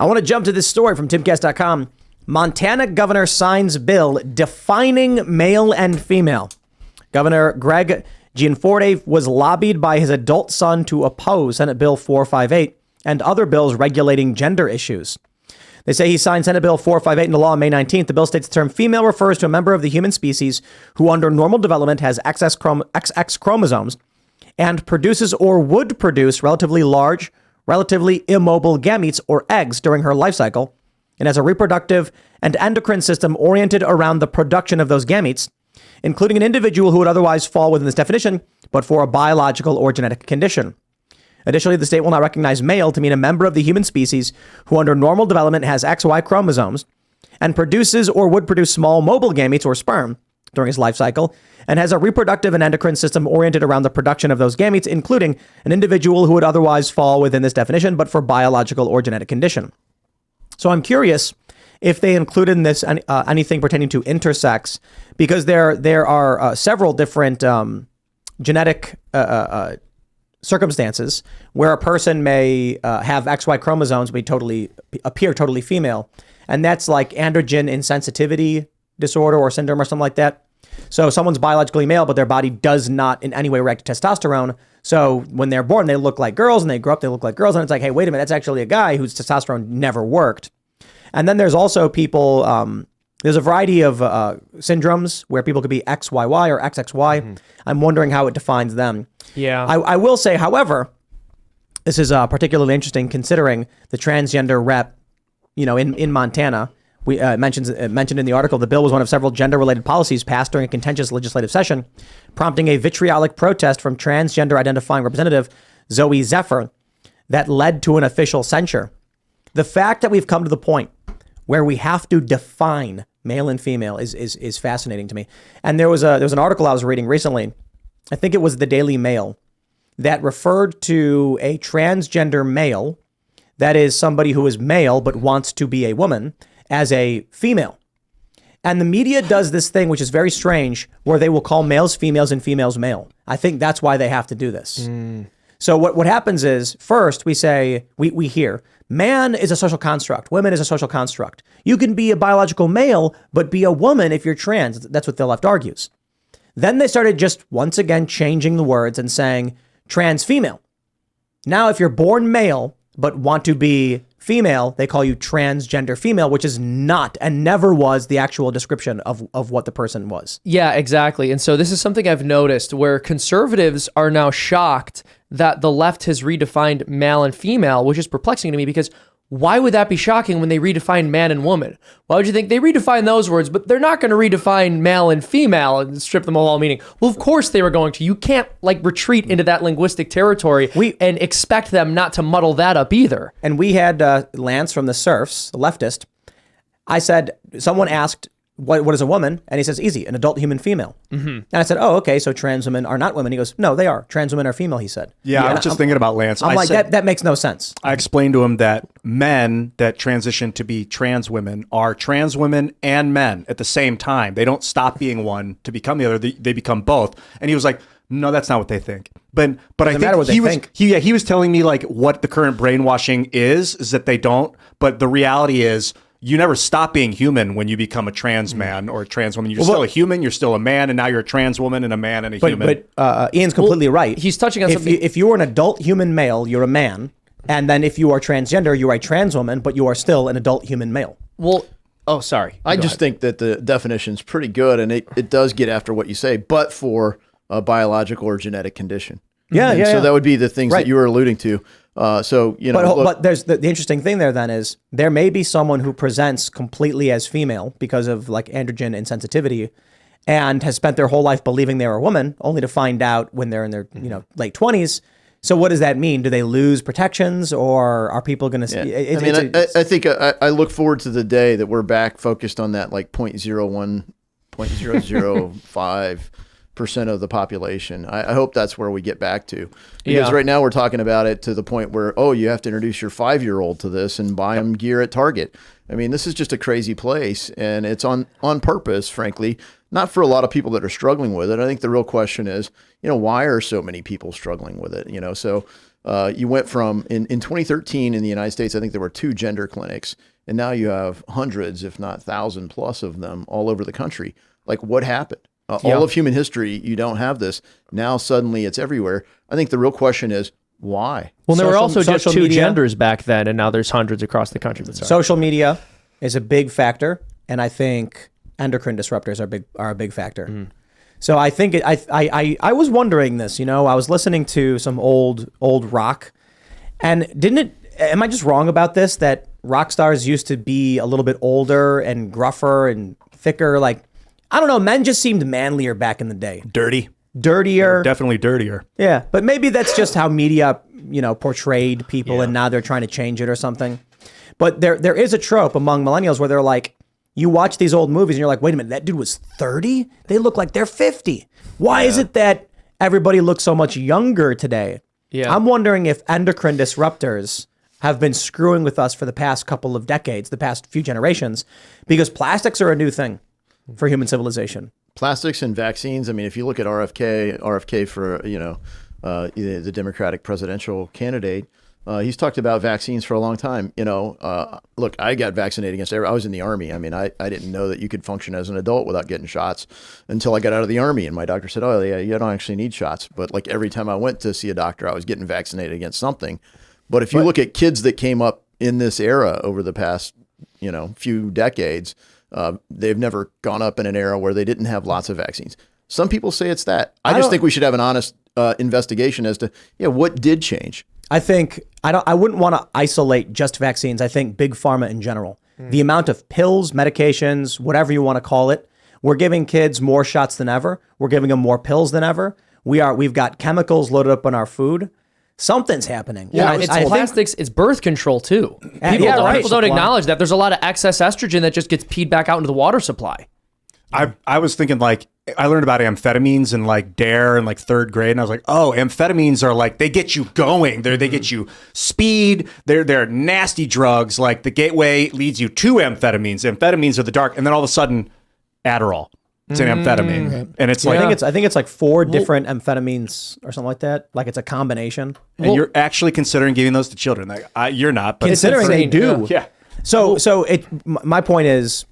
I want to jump to this story from Timcast.com. Montana governor signs bill defining male and female. Governor Greg Gianforte was lobbied by his adult son to oppose Senate Bill 458 and other bills regulating gender issues. They say he signed Senate Bill 458 into law on May 19th. The bill states the term female refers to a member of the human species who under normal development has XX chromosomes and produces or would produce relatively large, relatively immobile gametes or eggs during her life cycle, and has a reproductive and endocrine system oriented around the production of those gametes, including an individual who would otherwise fall within this definition, but for a biological or genetic condition. Additionally, the state will not recognize male to mean a member of the human species who under normal development has XY chromosomes and produces or would produce small mobile gametes or sperm during his life cycle, and has a reproductive and endocrine system oriented around the production of those gametes, including an individual who would otherwise fall within this definition, but for biological or genetic condition. So I'm curious if they included in this anything pertaining to intersex, because there are several different genetic circumstances where a person may have XY chromosomes but appear totally female. And that's like androgen insensitivity disorder or syndrome or something like that. So someone's biologically male, but their body does not in any way react to testosterone. So when they're born, they look like girls, and they grow up, they look like girls. And it's like, hey, wait a minute, that's actually a guy whose testosterone never worked. And then there's also people, there's a variety of syndromes where people could be XYY or XXY. Mm-hmm. I'm wondering how it defines them. Yeah. I will say, however, this is particularly interesting considering the transgender rep, in Montana. We mentioned in the article, the bill was one of several gender-related policies passed during a contentious legislative session, prompting a vitriolic protest from transgender identifying representative Zoe Zephyr that led to an official censure. The fact that we've come to the point where we have to define male and female is fascinating to me. And there was an article I was reading recently, I think it was the Daily Mail, that referred to a transgender male, that is somebody who is male but wants to be a woman, as a female. And the media does this thing, which is very strange, where they will call males females and females male. I think that's why they have to do this. So what happens is, first we say, we hear, man is a social construct, women is a social construct. You can be a biological male, but be a woman if you're trans. That's what the left argues. Then they started just once again changing the words and saying trans female. Now, if you're born male, but want to be female, they call you transgender female, which is not and never was the actual description of what the person was. Yeah, exactly. And so this is something I've noticed where conservatives are now shocked that the left has redefined male and female, which is perplexing to me because why would that be shocking when they redefine man and woman? Why would you think they redefine those words, but they're not going to redefine male and female and strip them of all meaning? Well, of course they were going to. You can't retreat into that linguistic territory and expect them not to muddle that up either. And we had Lance from the Serfs, the leftist. I said, someone asked, what is a woman? And he says, easy, an adult human female. Mm-hmm. And I said, oh, okay, so trans women are not women. He goes, no, they are. Trans women are female, he said. Yeah, I was just thinking about Lance. I'm that makes no sense. I explained to him that men that transition to be trans women are trans women and men at the same time. They don't stop being one to become the other. They become both. And he was like, no, that's not what they think. But I think he was telling me what the current brainwashing is that they don't. But the reality is, you never stop being human when you become a trans man or a trans woman. You're still a human, you're still a man, and now you're a trans woman and a man and a human. But Ian's completely right. He's touching on something. If you are an adult human male, you're a man. And then if you are transgender, you are a trans woman, but you are still an adult human male. Well, oh, sorry. I just think that the definition's pretty good, and it does get after what you say, but for a biological or genetic condition. Yeah. So that would be the things that you were alluding to. But there's the interesting thing there then is there may be someone who presents completely as female because of androgen insensitivity and has spent their whole life believing they're a woman only to find out when they're in their late 20s. So what does that mean? Do they lose protections or are people going to I think I look forward to the day that we're back focused on that 0.01, 0.005% of the population. I hope that's where we get back to, because right now we're talking about it to the point where, you have to introduce your 5-year-old to this and buy them gear at Target. I mean, this is just a crazy place, and it's on purpose, frankly, not for a lot of people that are struggling with it. I think the real question is, why are so many people struggling with it? So You went from in 2013 in the United States, I think there were 2 gender clinics, and now you have hundreds, if not 1,000 plus of them all over the country. Like, what happened? All of human history, you don't have this. Now suddenly it's everywhere. I think the real question is why? Well, there were also just social 2 media. genders back then, and now there's hundreds across the country. But sorry. Social media is a big factor, and I think endocrine disruptors are a big factor. So I think I was wondering this. I was listening to some old rock, and am I just wrong about this? That rock stars used to be a little bit older and gruffer and thicker. Like, I don't know, men just seemed manlier back in the day. Dirtier. Definitely dirtier. Yeah, but maybe that's just how media, portrayed people, and now they're trying to change it or something. But there is a trope among millennials where they're like, you watch these old movies and you're like, wait a minute, that dude was 30? They look like they're 50. Why is it that everybody looks so much younger today? Yeah. I'm wondering if endocrine disruptors have been screwing with us for the past couple of decades, the past few generations, because plastics are a new thing for human civilization. Plastics and vaccines. I mean, if you look at RFK for, the Democratic presidential candidate, he's talked about vaccines for a long time. Look, I got vaccinated against I was in the Army. I mean, I didn't know that you could function as an adult without getting shots until I got out of the Army. And my doctor said, oh, yeah, you don't actually need shots. But like every time I went to see a doctor, I was getting vaccinated against something. But if you look at kids that came up in this era over the past, few decades, they've never gone up in an era where they didn't have lots of vaccines. Some people say it's that. I just think we should have an honest investigation as to what did change. I think I wouldn't want to isolate just vaccines. I think big pharma in general, the amount of pills, medications, whatever you want to call it, we're giving kids more shots than ever. We're giving them more pills than ever. We've got chemicals loaded up on our food. Something's happening. Yeah, it's plastics. It's birth control too. People don't acknowledge that there's a lot of excess estrogen that just gets peed back out into the water supply. I was thinking, like, I learned about amphetamines in like DARE in like 3rd grade, and I was like, oh, amphetamines are like, they get you going. They get you speed. They're nasty drugs. Like, the gateway leads you to amphetamines. Amphetamines are the dark, and then all of a sudden, Adderall. It's an amphetamine, and it's like I think it's like 4 different amphetamines or something like that. Like, it's a combination. And you're actually considering giving those to children. Like, you're not, but Considering they do. Yeah. So my point is,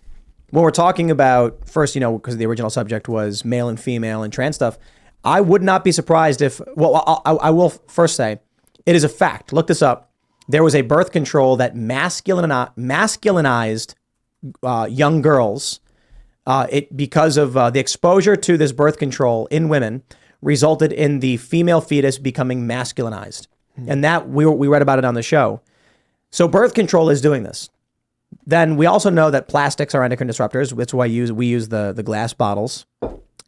when we're talking about first, because the original subject was male and female and trans stuff, I would not be surprised if. Well, I will first say, it is a fact. Look this up. There was a birth control that masculinized young girls. Because of the exposure to this birth control in women resulted in the female fetus becoming masculinized. And that we read about it on the show. So birth control is doing this. Then we also know that plastics are endocrine disruptors. That's why we use the glass bottles.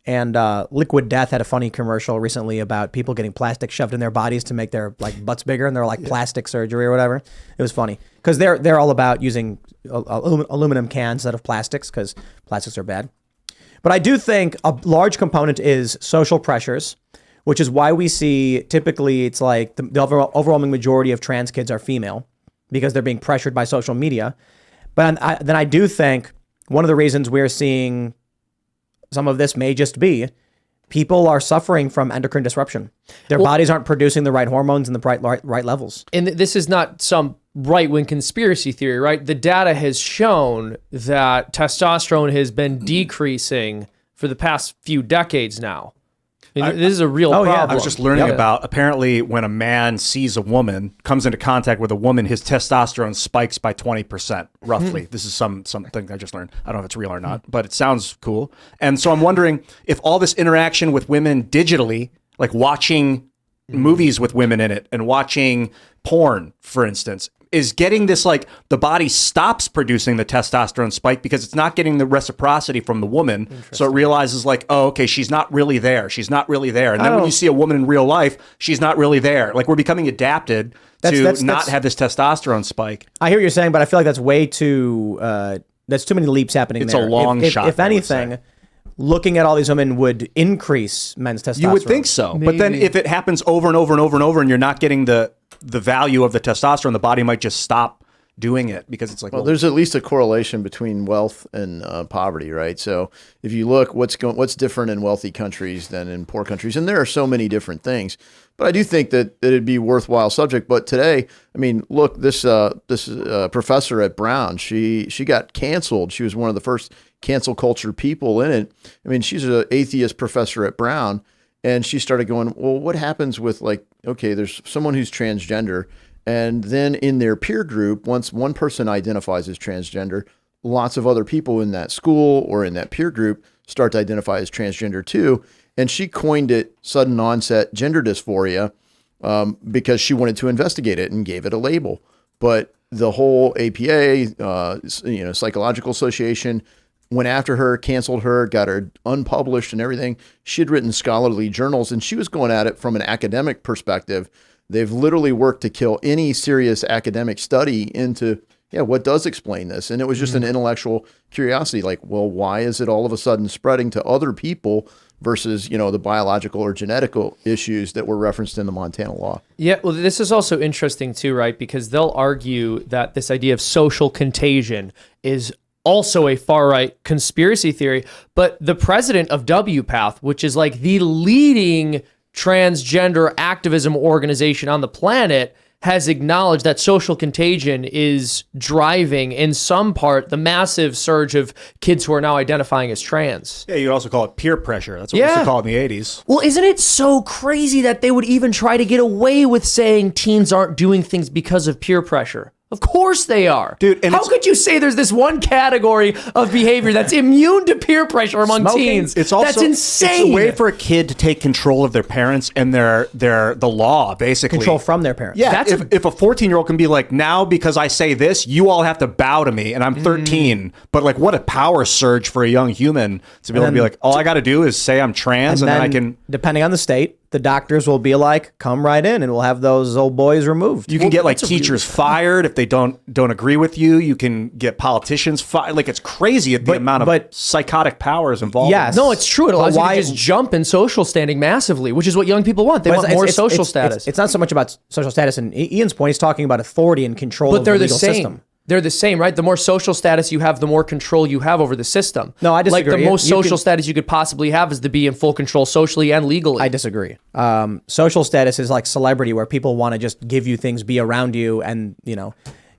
And Liquid Death had a funny commercial recently about people getting plastic shoved in their bodies to make their like butts bigger, and they're like plastic surgery or whatever. It was funny because they're all about using aluminum cans instead of plastics because plastics are bad. But I do think a large component is social pressures, which is why we see typically it's like the overwhelming majority of trans kids are female because they're being pressured by social media. But then I do think one of the reasons we're seeing some of this may just be people are suffering from endocrine disruption. Their bodies aren't producing the right hormones in the right levels. And this is not some right-wing conspiracy theory, right? The data has shown that testosterone has been decreasing for the past few decades now. This is a real problem. I was just learning about, apparently when a man sees a woman, comes into contact with a woman, his testosterone spikes by 20%, roughly. This is something I just learned. I don't know if it's real or not, but it sounds cool. And so I'm wondering if all this interaction with women digitally, like watching movies with women in it and watching porn, for instance, is getting this, like, the body stops producing the testosterone spike because it's not getting the reciprocity from the woman. So it realizes, like, oh, okay, she's not really there. She's not really there. And then when you see a woman in real life, she's not really there. Like, we're becoming adapted to not have this testosterone spike. I hear what you're saying, but I feel like that's way too, that's too many leaps happening there. It's a long shot. If anything, looking at all these women would increase men's testosterone. You would think so. Maybe. But then if it happens over and over and over and over and you're not getting the value of the testosterone, the body might just stop doing it because it's like, Well, there's at least a correlation between wealth and poverty, right? So if you look, what's different in wealthy countries than in poor countries, and there are so many different things. But I do think that it'd be a worthwhile subject. But today, I mean, look, this professor at Brown, she got canceled. She was one of the first cancel culture people in it. I mean, she's an atheist professor at Brown, and she started going, well, what happens with like, okay, there's someone who's transgender, and then in their peer group, once one person identifies as transgender, lots of other people in that school or in that peer group start to identify as transgender too. And she coined it sudden onset gender dysphoria because she wanted to investigate it and gave it a label. But the whole APA, Psychological Association, went after her, canceled her, got her unpublished and everything. She'd written scholarly journals, and she was going at it from an academic perspective. They've literally worked to kill any serious academic study into, what does explain this? And it was just an intellectual curiosity, like, well, why is it all of a sudden spreading to other people versus, the biological or genetical issues that were referenced in the Montana law? Yeah, well, this is also interesting too, right? Because they'll argue that this idea of social contagion is also a far-right conspiracy theory, but the president of WPATH, which is like the leading transgender activism organization on the planet, has acknowledged that social contagion is driving, in some part, the massive surge of kids who are now identifying as trans. Yeah, you could also call it peer pressure. That's what we used to call it in the 80s. Well, isn't it so crazy that they would even try to get away with saying teens aren't doing things because of peer pressure? Of course they are. Dude, and how could you say there's this one category of behavior that's immune to peer pressure among teens? It's also, that's insane. It's a way for a kid to take control of their parents and the law, basically. Control from their parents. Yeah, if a 14-year-old can be like, now because I say this, you all have to bow to me, and I'm 13. But like, what a power surge for a young human to be able to be like, all I got to do is say I'm trans, and then I can... Depending on the state, the doctors will be like, come right in, and we'll have those old boys removed. You can get like teachers fired if they don't agree with you. You can get politicians fired. Like, it's crazy the amount of psychotic powers involved. Yes. No, it's true. It allows you to just jump in social standing massively, which is what young people want. They want more social status. It's not so much about social status. And Ian's point, he's talking about authority and control of the legal system. They're the same, right? The more social status you have, the more control you have over the system. No, I disagree. Like, the most social status you could possibly have is to be in full control socially and legally. I disagree. Social status is like celebrity, where people want to just give you things, be around you, and,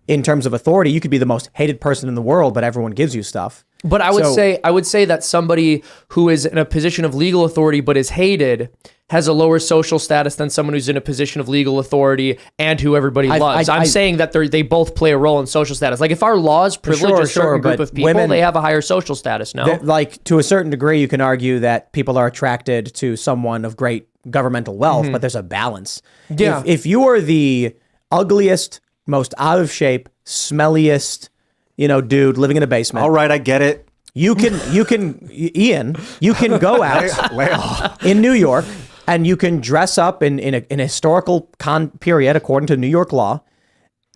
in terms of authority, you could be the most hated person in the world, but everyone gives you stuff. But I would say that somebody who is in a position of legal authority but is hated has a lower social status than someone who's in a position of legal authority and who everybody loves. I'm saying that they both play a role in social status. Like, if our laws privilege a certain group of people, they have a higher social status, no? Like, to a certain degree, you can argue that people are attracted to someone of great governmental wealth, but there's a balance. Yeah. If you are the ugliest, most out of shape, smelliest, dude living in a basement. All right, I get it. Ian, you can go out in New York and you can dress up in a historical period according to New York law,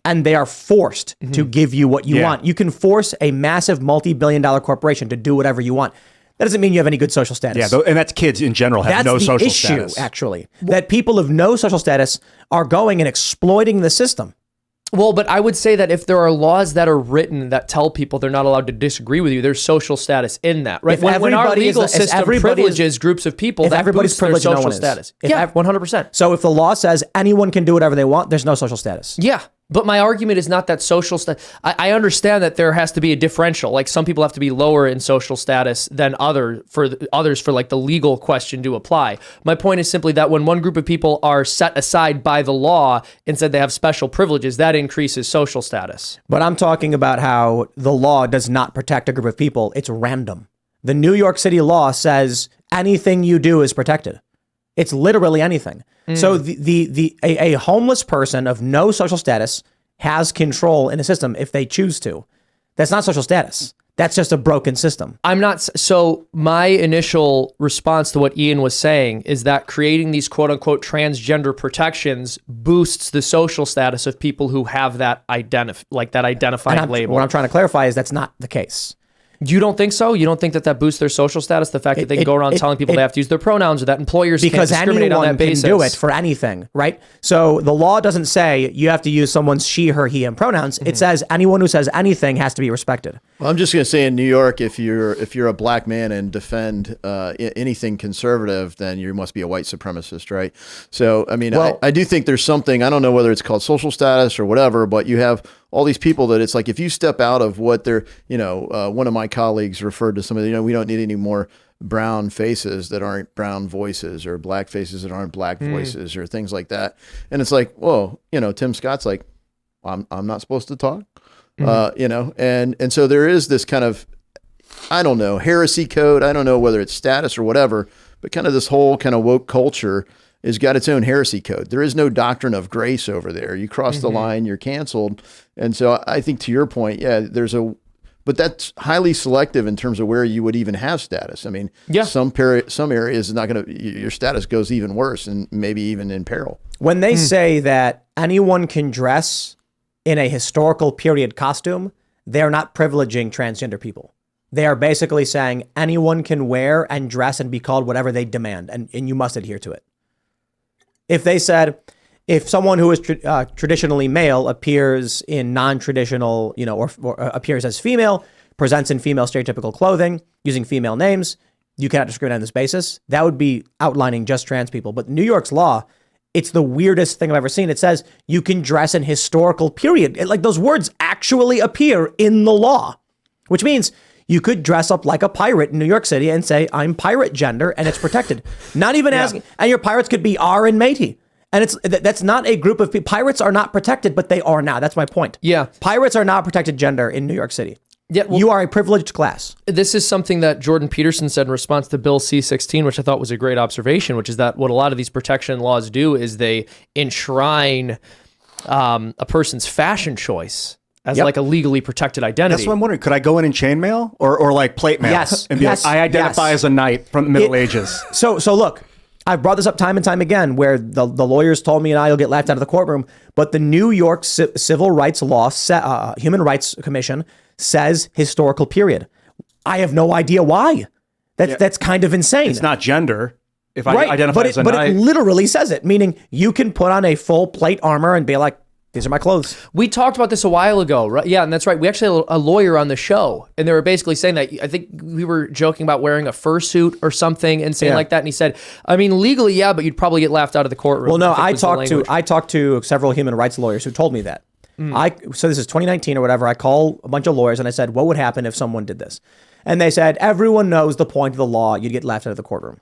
and they are forced to give you what you want. You can force a massive multi-billion-dollar corporation to do whatever you want. That doesn't mean you have any good social status. Yeah, and that's kids in general have no social status. That's the issue, actually. That people of no social status are going and exploiting the system. Well, but I would say that if there are laws that are written that tell people they're not allowed to disagree with you, there's social status in that, right? When our legal system privileges groups of people, that boosts their social status. Yeah, 100%. So if the law says anyone can do whatever they want, there's no social status. Yeah. But my argument is not that social status. I understand that there has to be a differential. Like, some people have to be lower in social status than others for like the legal question to apply. My point is simply that when one group of people are set aside by the law and said they have special privileges, that increases social status. But I'm talking about how the law does not protect a group of people. It's random. The New York City law says anything you do is protected. It's literally anything. So a homeless person of no social status has control in a system if they choose to. That's not social status. That's just a broken system. So my initial response to what Ian was saying is that creating these quote unquote transgender protections boosts the social status of people who have that identifying label. What I'm trying to clarify is that's not the case. You don't think so? You don't think that boosts their social status? The fact that they can go around telling people they have to use their pronouns, or that employers can't discriminate on that basis? Because anyone can do it for anything, right? So the law doesn't say you have to use someone's she, her, he, and pronouns. It says anyone who says anything has to be respected. Well, I'm just going to say in New York, if you're a black man and defend anything conservative, then you must be a white supremacist, right? So, I mean, I do think there's something, I don't know whether it's called social status or whatever, but you have all these people that it's like, if you step out of what they're, one of my colleagues referred to some of the, we don't need any more brown faces that aren't brown voices, or black faces that aren't black voices, or things like that. And it's like, whoa, Tim Scott's like, I'm not supposed to talk, and so there is this kind of, I don't know, heresy code. I don't know whether it's status or whatever, but kind of this whole kind of woke culture has got its own heresy code. There is no doctrine of grace over there. You cross the line, you're canceled. And so I think, to your point, but that's highly selective in terms of where you would even have status. I mean, some areas is not going to, your status goes even worse, and maybe even in peril. When they say that anyone can dress in a historical period costume, they're not privileging transgender people. They are basically saying anyone can wear and dress and be called whatever they demand, and you must adhere to it. If they said, if someone who is traditionally male appears in non-traditional, or appears as female, presents in female stereotypical clothing, using female names, you cannot discriminate on this basis. That would be outlining just trans people. But New York's law, it's the weirdest thing I've ever seen. It says you can dress in historical period. Like, those words actually appear in the law, which means you could dress up like a pirate in New York City and say, I'm pirate gender, and it's protected. Not even asking, and your pirates could be R and matey. And that's not a group of people. Pirates are not protected, but they are now. That's my point. Yeah. Pirates are not protected gender in New York City. Yeah, well, you are a privileged class. This is something that Jordan Peterson said in response to Bill C-16, which I thought was a great observation, which is that what a lot of these protection laws do is they enshrine a person's fashion choice as like a legally protected identity. That's what I'm wondering. Could I go in chainmail or like plate mail? Yes. And be like, I identify as a knight from the Middle Ages. So look, I've brought this up time and time again, where the lawyers told me and I will get laughed out of the courtroom, but the New York Civil Rights Law, Human Rights Commission says historical period. I have no idea why. That's kind of insane. It's not gender. If I identify as a knight. But it literally says it, meaning you can put on a full plate armor and be like, these are my clothes. We talked about this a while ago, right? Yeah, and that's right. We actually had a lawyer on the show, and they were basically saying that, I think we were joking about wearing a fursuit or something and saying like that, and he said, I mean, legally, yeah, but you'd probably get laughed out of the courtroom. Well, no, I talked to several human rights lawyers who told me that. So this is 2019 or whatever. I call a bunch of lawyers and I said, what would happen if someone did this? And they said, everyone knows the point of the law. You'd get laughed out of the courtroom.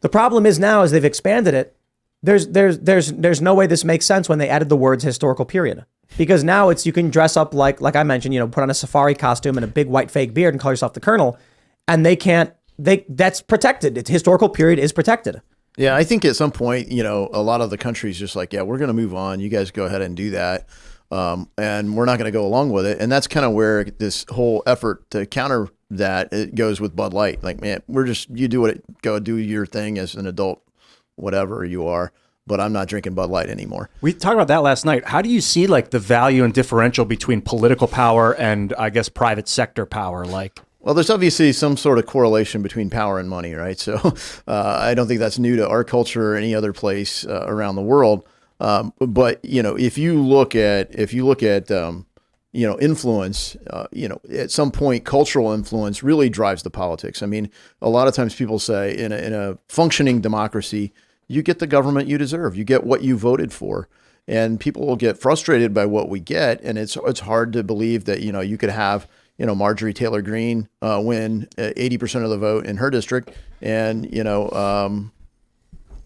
The problem is now, as they've expanded it, there's no way this makes sense when they added the words historical period, because now it's, you can dress up like I mentioned, put on a safari costume and a big white fake beard and call yourself the Colonel, and that's protected. It's historical period is protected. Yeah, I think at some point, a lot of the countries just like, we're going to move on. You guys go ahead and do that. And we're not going to go along with it. And that's kind of where this whole effort to counter that, it goes with Bud Light. Like, man, go do your thing as an adult, whatever you are, but I'm not drinking Bud Light anymore. We talked about that last night. How do you see like the value and differential between political power and, I guess, private sector power? Well, there's obviously some sort of correlation between power and money, right? So I don't think that's new to our culture or any other place around the world. But if you look at influence, at some point, cultural influence really drives the politics. I mean, a lot of times people say in a functioning democracy, you get the government you deserve. You get what you voted for. And people will get frustrated by what we get. And it's hard to believe that, you could have, Marjorie Taylor Greene win 80% of the vote in her district, and,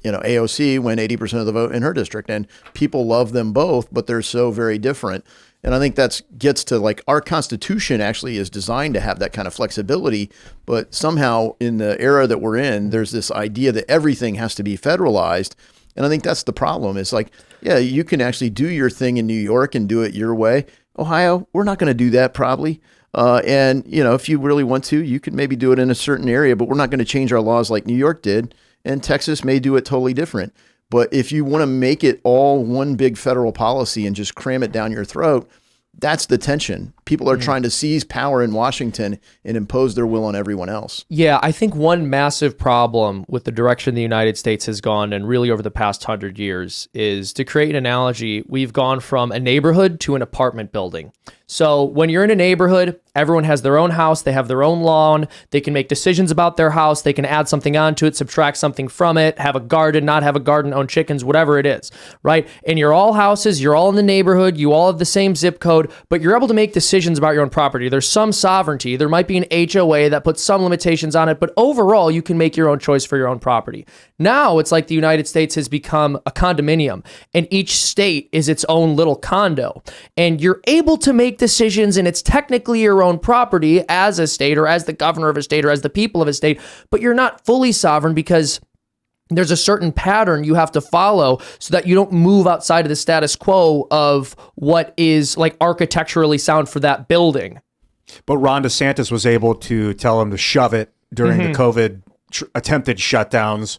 AOC win 80% of the vote in her district. And people love them both, but they're so very different. And I think that gets to like our Constitution actually is designed to have that kind of flexibility. But somehow in the era that we're in, there's this idea that everything has to be federalized. And I think that's the problem. It's like, you can actually do your thing in New York and do it your way. Ohio, we're not going to do that probably. And, if you really want to, you could maybe do it in a certain area, but we're not going to change our laws like New York did. And Texas may do it totally different. But if you want to make it all one big federal policy and just cram it down your throat, that's the tension. people are trying to seize power in Washington and impose their will on everyone else. Yeah, I think one massive problem with the direction the United States has gone, and really over the past 100 years, is to create an analogy. We've gone from a neighborhood to an apartment building. So when you're in a neighborhood, everyone has their own house, they have their own lawn, they can make decisions about their house, they can add something onto it, subtract something from it, have a garden, not have a garden, own chickens, whatever it is, right? And you're all houses, you're all in the neighborhood, you all have the same zip code, but you're able to make decisions about your own property. There's some sovereignty. There might be an HOA that puts some limitations on it, but overall, you can make your own choice for your own property. Now it's like the United States has become a condominium, and each state is its own little condo, and you're able to make decisions, and it's technically your own property as a state or as the governor of a state or as the people of a state, but you're not fully sovereign because there's a certain pattern you have to follow so that you don't move outside of the status quo of what is like architecturally sound for that building. But Ron DeSantis was able to tell him to shove it during the COVID attempted shutdowns.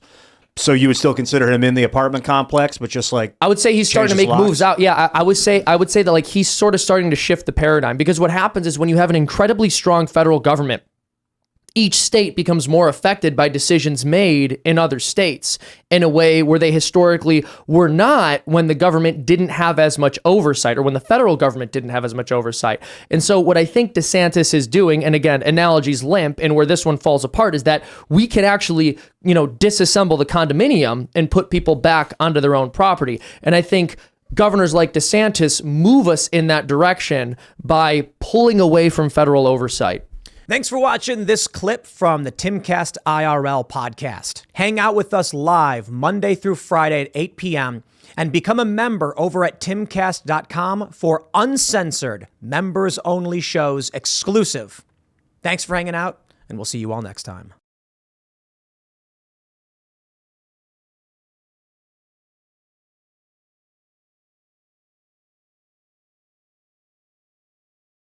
So you would still consider him in the apartment complex, but just like I would say he's starting to make moves out. Yeah, I would say that like he's sort of starting to shift the paradigm, because what happens is when you have an incredibly strong federal government, each state becomes more affected by decisions made in other states in a way where they historically were not when the government didn't have as much oversight, or when the federal government didn't have as much oversight. And so what I think DeSantis is doing, and again, analogies limp, and where this one falls apart, is that we can actually, disassemble the condominium and put people back onto their own property. And I think governors like DeSantis move us in that direction by pulling away from federal oversight. Thanks for watching this clip from the Timcast IRL podcast. Hang out with us live Monday through Friday at 8 p.m. and become a member over at timcast.com for uncensored, members-only shows exclusive. Thanks for hanging out, and we'll see you all next time.